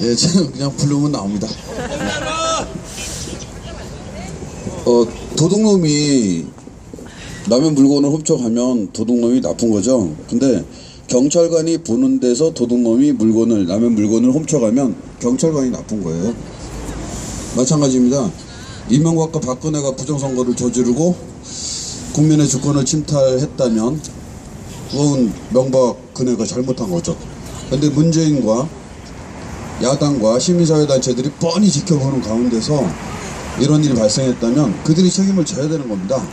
예, 저는 그냥 부르면 나옵니다. 도둑놈이 남의 물건을 훔쳐가면 도둑놈이 나쁜 거죠. 근데 경찰관이 보는 데서 도둑놈이 남의 물건을 훔쳐가면 경찰관이 나쁜 거예요. 마찬가지입니다. 이명박과 박근혜가 부정선거를 저지르고 국민의 주권을 침탈했다면 그건 명박근혜가 잘못한 거죠. 근데 문재인과 야당과 시민사회단체들이 뻔히 지켜보는 가운데서 이런 일이 발생했다면 그들이 책임을 져야 되는 겁니다.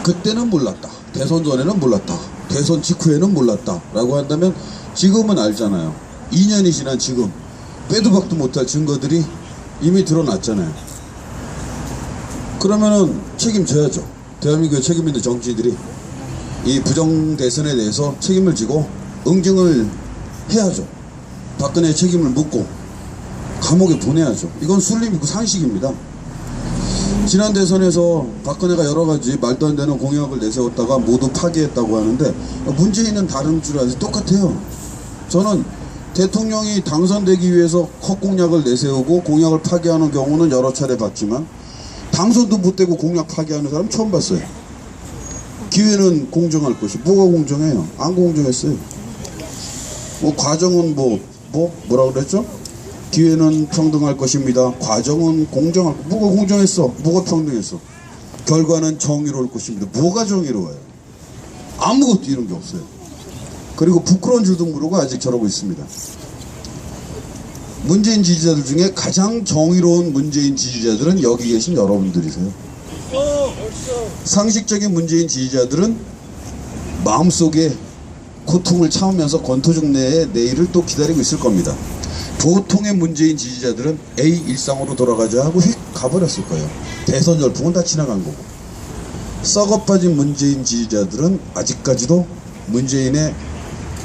그때는 몰랐다, 대선 전에는 몰랐다, 대선 직후에는 몰랐다 라고 한다면 지금은 알잖아요. 2년이 지난 지금 빼도 박도 못할 증거들이 이미 드러났잖아요. 그러면은 책임져야죠. 대한민국의 책임 있는 정치인들이 이 부정대선에 대해서 책임을 지고 응징을 해야죠. 박근혜의 책임을 묻고 감옥에 보내야죠. 이건 순리이고 상식입니다. 지난 대선에서 박근혜가 여러가지 말도 안 되는 공약을 내세웠다가 모두 파기했다고 하는데 문재인은 다른 줄 알지 똑같아요. 저는 대통령이 당선되기 위해서 헛공약을 내세우고 공약을 파기하는 경우는 여러 차례 봤지만 당선도 못 되고 공약 파기하는 사람 처음 봤어요. 기회는 공정할 것이 뭐가 공정해요? 안 공정했어요. 뭐 과정은 뭐라 그랬죠? 기회는 평등할 것입니다. 과정은 공정할 것. 뭐가 공정했어? 뭐가 평등했어? 결과는 정의로울 것입니다. 뭐가 정의로워요? 아무것도 이런 게 없어요. 그리고 부끄러운 줄도 모르고 아직 저러고 있습니다. 문재인 지지자들 중에 가장 정의로운 문재인 지지자들은 여기 계신 여러분들이세요. 상식적인 문재인 지지자들은 마음속에 고통을 참으면서 권토중내의 내일을 또 기다리고 있을 겁니다. 보통의 문재인 지지자들은 일상으로 돌아가자 하고 휙 가버렸을 거예요. 대선 열풍은 다 지나간 거고. 썩어빠진 문재인 지지자들은 아직까지도 문재인의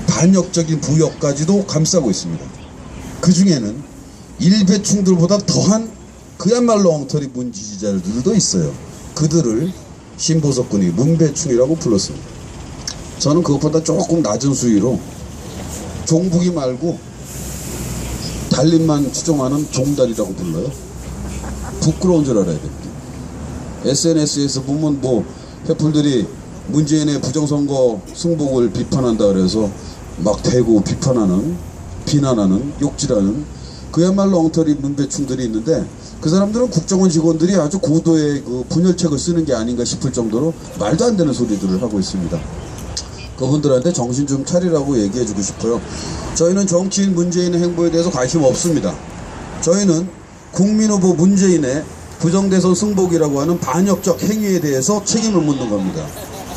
반역적인 부역까지도 감싸고 있습니다. 그 중에는 일배충들보다 더한 그야말로 엉터리 문 지지자들도 있어요. 그들을 신보석군이 문배충이라고 불렀습니다. 저는 그것보다 조금 낮은 수위로 종북이 말고 달림만 추종하는 종달이라고 불러요. 부끄러운 줄 알아야 됩니다. SNS에서 보면 해플들이 문재인의 부정선거 승복을 비판한다 그래서 막 대고 비난하는 욕질하는 그야말로 엉터리 문배충들이 있는데 그 사람들은 국정원 직원들이 아주 고도의 그 분열책을 쓰는 게 아닌가 싶을 정도로 말도 안 되는 소리들을 하고 있습니다. 그분들한테 정신 좀 차리라고 얘기해주고 싶어요. 저희는 정치인 문재인의 행보에 대해서 관심 없습니다. 저희는 국민후보 문재인의 부정대선 승복이라고 하는 반역적 행위에 대해서 책임을 묻는 겁니다.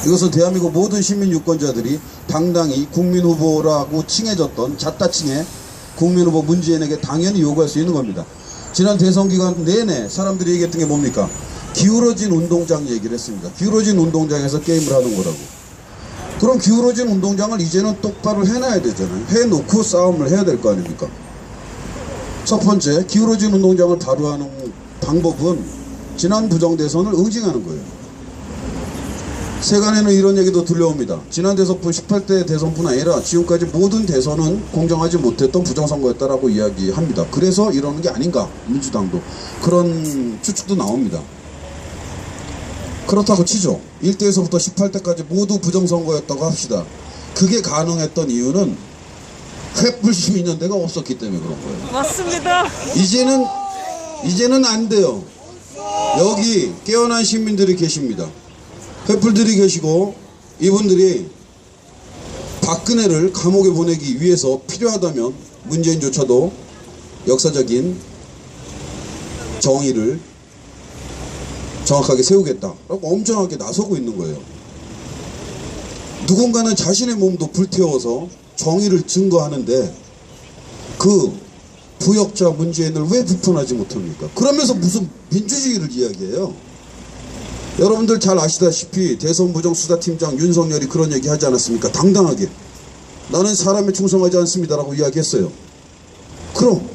이것은 대한민국 모든 시민유권자들이 당당히 국민후보라고 칭해졌던 잣다칭해 국민후보 문재인에게 당연히 요구할 수 있는 겁니다. 지난 대선 기간 내내 사람들이 얘기했던 게 뭡니까? 기울어진 운동장 얘기를 했습니다. 기울어진 운동장에서 게임을 하는 거라고. 그럼 기울어진 운동장을 이제는 똑바로 해놔야 되잖아요. 해놓고 싸움을 해야 될 거 아닙니까? 첫 번째, 기울어진 운동장을 바로 하는 방법은 지난 부정대선을 응징하는 거예요. 세간에는 이런 얘기도 들려옵니다. 지난 대선뿐 18대 대선뿐 아니라 지금까지 모든 대선은 공정하지 못했던 부정선거였다라고 이야기합니다. 그래서 이러는 게 아닌가, 민주당도. 그런 추측도 나옵니다. 그렇다고 치죠. 1대에서부터 18대까지 모두 부정선거였다고 합시다. 그게 가능했던 이유는 횃불시민연대가 없었기 때문에 그런 거예요. 맞습니다. 이제는 안 돼요. 여기 깨어난 시민들이 계십니다. 횃불들이 계시고 이분들이 박근혜를 감옥에 보내기 위해서 필요하다면 문재인조차도 역사적인 정의를 정확하게 세우겠다라고 엄정하게 나서고 있는 거예요. 누군가는 자신의 몸도 불태워서 정의를 증거하는데 그 부역자 문재인을 왜 비판하지 못합니까? 그러면서 무슨 민주주의를 이야기해요? 여러분들 잘 아시다시피 대선 부정수사팀장 윤석열이 그런 얘기 하지 않았습니까? 당당하게 나는 사람에 충성하지 않습니다라고 이야기했어요. 그럼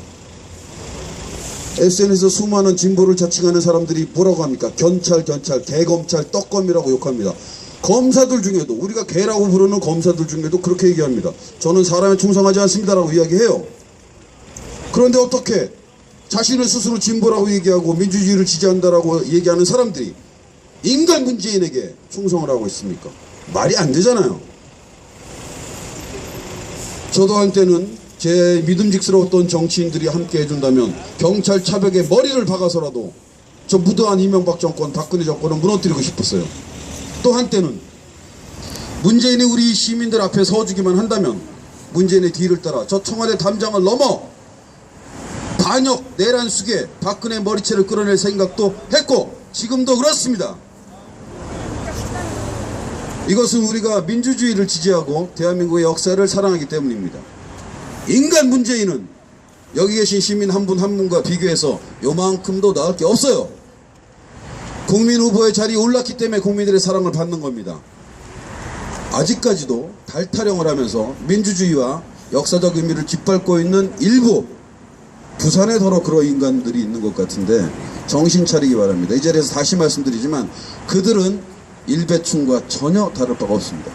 SNS에서 수많은 진보를 자칭하는 사람들이 뭐라고 합니까? 견찰, 개검찰, 떡검이라고 욕합니다. 검사들 중에도, 우리가 개라고 부르는 검사들 중에도 그렇게 얘기합니다. 저는 사람에 충성하지 않습니다라고 이야기해요. 그런데 어떻게 자신을 스스로 진보라고 얘기하고 민주주의를 지지한다라고 얘기하는 사람들이 인간 문재인에게 충성을 하고 있습니까? 말이 안 되잖아요. 저도 한때는 제 믿음직스러웠던 정치인들이 함께 해준다면 경찰 차벽에 머리를 박아서라도 저 무도한 이명박 정권, 박근혜 정권을 무너뜨리고 싶었어요. 또 한때는 문재인이 우리 시민들 앞에 서주기만 한다면 문재인의 뒤를 따라 저 청와대 담장을 넘어 반역 내란 속에 박근혜 머리채를 끌어낼 생각도 했고 지금도 그렇습니다. 이것은 우리가 민주주의를 지지하고 대한민국의 역사를 사랑하기 때문입니다. 인간 문재인은 여기 계신 시민 한 분 한 분과 비교해서 요만큼도 나을 게 없어요. 국민 후보의 자리에 올랐기 때문에 국민들의 사랑을 받는 겁니다. 아직까지도 달타령을 하면서 민주주의와 역사적 의미를 짓밟고 있는 일부 부산에 더러 그런 인간들이 있는 것 같은데 정신 차리기 바랍니다. 이 자리에서 다시 말씀드리지만 그들은 일배충과 전혀 다를 바가 없습니다.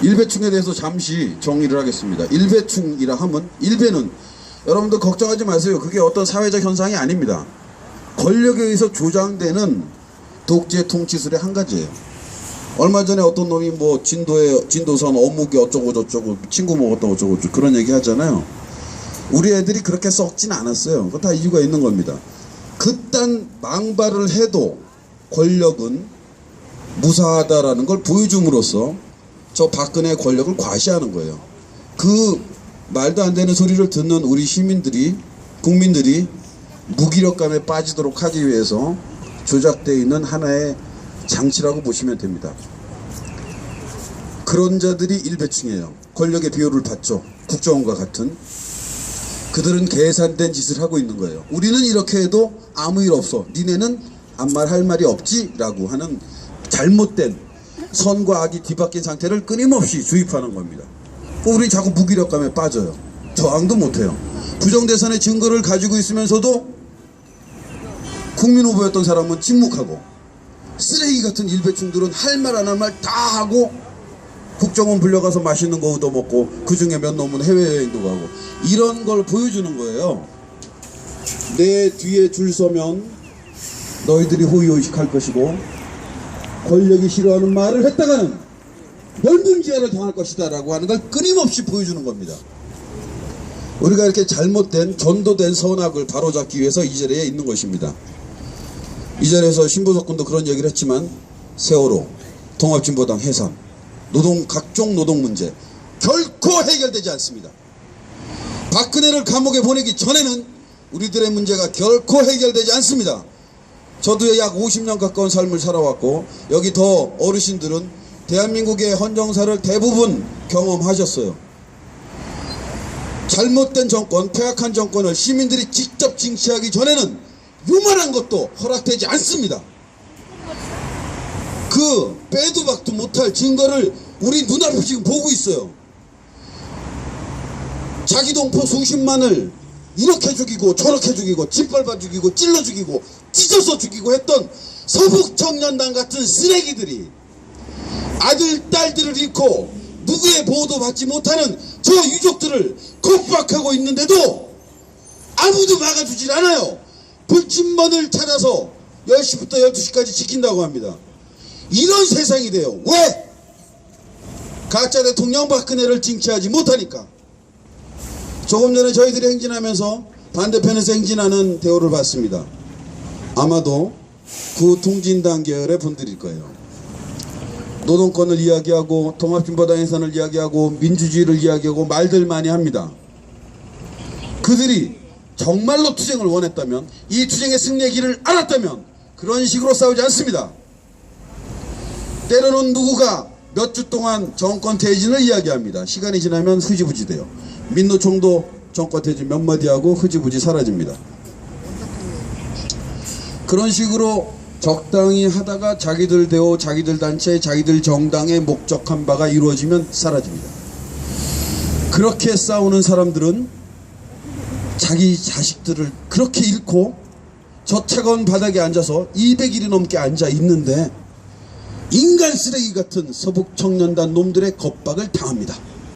일배충에 대해서 잠시 정리를 하겠습니다. 일배충이라 하면 일배는 여러분들 걱정하지 마세요. 그게 어떤 사회적 현상이 아닙니다. 권력에 의해서 조장되는 독재 통치술의 한 가지예요. 얼마 전에 어떤 놈이 뭐 진도선 어묵이 어쩌고 저쩌고 친구 먹었다고 어쩌고 저쩌고 그런 얘기 하잖아요. 우리 애들이 그렇게 썩진 않았어요. 그거 다 이유가 있는 겁니다. 그딴 망발을 해도 권력은 무사하다라는 걸 보여줌으로써 저 박근혜의 권력을 과시하는 거예요. 그 말도 안 되는 소리를 듣는 우리 시민들이, 국민들이 무기력감에 빠지도록 하기 위해서 조작되어 있는 하나의 장치라고 보시면 됩니다. 그런 자들이 일배충이에요. 권력의 비호를 받죠. 국정원과 같은. 그들은 계산된 짓을 하고 있는 거예요. 우리는 이렇게 해도 아무 일 없어. 니네는 아무 말 할 말이 없지? 라고 하는 잘못된 선과 악이 뒤바뀐 상태를 끊임없이 주입하는 겁니다. 우리 자꾸 무기력감에 빠져요. 저항도 못해요. 부정대선의 증거를 가지고 있으면서도 국민 후보였던 사람은 침묵하고 쓰레기 같은 일배충들은 할 말 안 할 말 다 하고 국정원 불려가서 맛있는 거 얻어먹고 그중에 몇 놈은 해외여행도 가고 이런 걸 보여주는 거예요. 내 뒤에 줄 서면 너희들이 호의호식할 것이고 권력이 싫어하는 말을 했다가는 넓은 지하를 당할 것이다 라고 하는 걸 끊임없이 보여주는 겁니다. 우리가 이렇게 잘못된 전도된 선악을 바로잡기 위해서 이 자리에 있는 것입니다. 이 자리에서 신보석 군도 그런 얘기를 했지만 세월호, 통합진보당 해산, 각종 노동 문제 결코 해결되지 않습니다. 박근혜를 감옥에 보내기 전에는 우리들의 문제가 결코 해결되지 않습니다. 저도 약 50년 가까운 삶을 살아왔고 여기 더 어르신들은 대한민국의 헌정사를 대부분 경험하셨어요. 잘못된 정권, 폐악한 정권을 시민들이 직접 징치하기 전에는 요만한 것도 허락되지 않습니다. 그 빼도 박도 못할 증거를 우리 눈앞에 지금 보고 있어요. 자기 동포 수십만을 이렇게 죽이고 저렇게 죽이고 짓밟아 죽이고 찔러 죽이고 찢어서 죽이고 했던 서북청년단 같은 쓰레기들이 아들 딸들을 잃고 누구의 보호도 받지 못하는 저 유족들을 겁박하고 있는데도 아무도 막아주질 않아요. 불침번을 찾아서 10시부터 12시까지 지킨다고 합니다. 이런 세상이 돼요. 왜? 가짜 대통령 박근혜를 징치하지 못하니까. 조금 전에 저희들이 행진하면서 반대편에서 행진하는 대우를 봤습니다. 아마도 구통진당 계열의 분들일 거예요. 노동권을 이야기하고 통합진보당 해산을 이야기하고 민주주의를 이야기하고 말들 많이 합니다. 그들이 정말로 투쟁을 원했다면, 이 투쟁의 승리의 길을 알았다면 그런 식으로 싸우지 않습니다. 때로는 누구가 몇 주 동안 정권 퇴진을 이야기합니다. 시간이 지나면 흐지부지 돼요. 민노총도 정권 퇴진 몇 마디 하고 흐지부지 사라집니다. 그런 식으로 적당히 하다가 자기들 대호, 자기들 단체, 자기들 정당의 목적한 바가 이루어지면 사라집니다. 그렇게 싸우는 사람들은 자기 자식들을 그렇게 잃고 저 차가운 바닥에 앉아서 200일이 넘게 앉아 있는데 인간 쓰레기 같은 서북청년단 놈들의 겁박을 당합니다.